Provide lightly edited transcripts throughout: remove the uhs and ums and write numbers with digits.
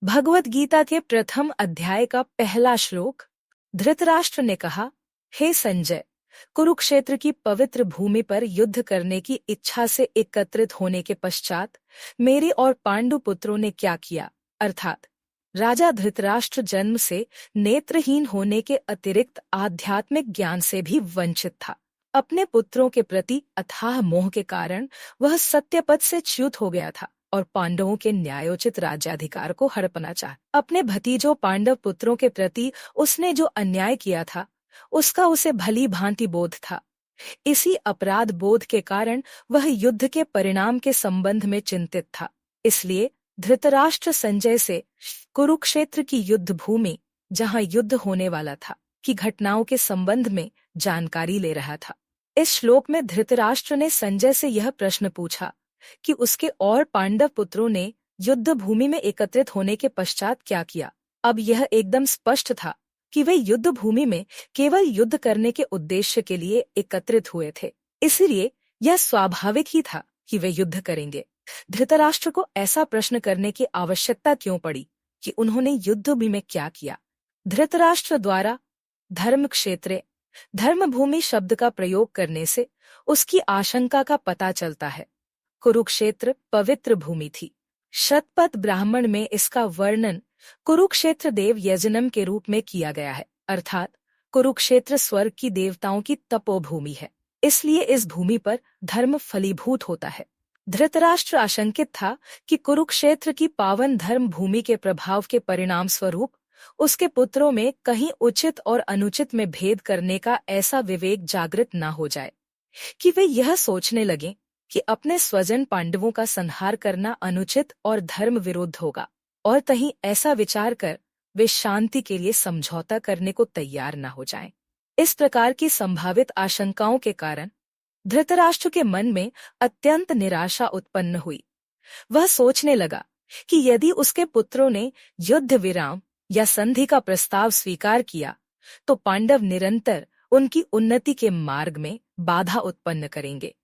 भगवत गीता के प्रथम अध्याय का पहला श्लोक। धृतराष्ट्र ने कहा, हे संजय, कुरुक्षेत्र की पवित्र भूमि पर युद्ध करने की इच्छा से एकत्रित होने के पश्चात मेरे और पांडु पुत्रों ने क्या किया, अर्थात राजा धृतराष्ट्र जन्म से नेत्रहीन होने के अतिरिक्त आध्यात्मिक ज्ञान से भी वंचित था। अपने पुत्रों के प्रति अथाह मोह के कारण वह सत्यपथ से च्युत हो गया था और पांडवों के न्यायोचित राज्याधिकार को हड़पना चाहा। अपने भतीजों पांडव पुत्रों के प्रति उसने जो अन्याय किया था उसका उसे भली भांति बोध था। इसी अपराध बोध के कारण वह युद्ध के परिणाम के संबंध में चिंतित था। इसलिए धृतराष्ट्र संजय से कुरुक्षेत्र की युद्ध भूमि, जहां युद्ध होने वाला था, की घटनाओं के संबंध में जानकारी ले रहा था। इस श्लोक में धृतराष्ट्र ने संजय से यह प्रश्न पूछा कि उसके और पांडव पुत्रों ने युद्ध भूमि में एकत्रित होने के पश्चात क्या किया। अब यह एकदम स्पष्ट था कि वे युद्ध भूमि में केवल युद्ध करने के उद्देश्य के लिए एकत्रित हुए थे। इसलिए यह स्वाभाविक ही था कि वे युद्ध करेंगे। धृतराष्ट्र को ऐसा प्रश्न करने की आवश्यकता क्यों पड़ी कि उन्होंने युद्ध भूमि में क्या किया। धृतराष्ट्र द्वारा धर्म क्षेत्रे, धर्मभूमि शब्द का प्रयोग करने से उसकी आशंका का पता चलता है। कुरुक्षेत्र पवित्र भूमि थी। शतपथ ब्राह्मण में इसका वर्णन कुरुक्षेत्र देव यजनम के रूप में किया गया है, अर्थात कुरुक्षेत्र स्वर्ग की देवताओं की तपोभूमि है। इसलिए इस भूमि पर धर्म फलीभूत होता है। धृतराष्ट्र आशंकित था कि कुरुक्षेत्र की पावन धर्म भूमि के प्रभाव के परिणाम स्वरूप उसके पुत्रों में कहीं उचित और अनुचित में भेद करने का ऐसा विवेक जागृत न हो जाए कि वे यह सोचने लगें कि अपने स्वजन पांडवों का संहार करना अनुचित और धर्म विरुद्ध होगा, और कहीं ऐसा विचार कर वे शांति के लिए समझौता करने को तैयार न हो जाएं। इस प्रकार की संभावित आशंकाओं के कारण धृतराष्ट्र के मन में अत्यंत निराशा उत्पन्न हुई। वह सोचने लगा कि यदि उसके पुत्रों ने युद्ध विराम या संधि का प्रस्ताव स्वीकार किया तो पांडव निरंतर उनकी उन्नति के मार्ग में बाधा उत्पन्न करेंगे।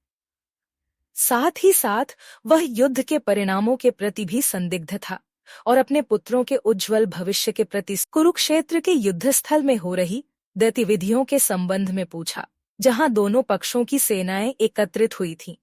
साथ ही साथ वह युद्ध के परिणामों के प्रति भी संदिग्ध था और अपने पुत्रों के उज्जवल भविष्य के प्रति कुरुक्षेत्र के युद्धस्थल में हो रही गतिविधियों के संबंध में पूछा, जहां दोनों पक्षों की सेनाएं एकत्रित हुई थीं।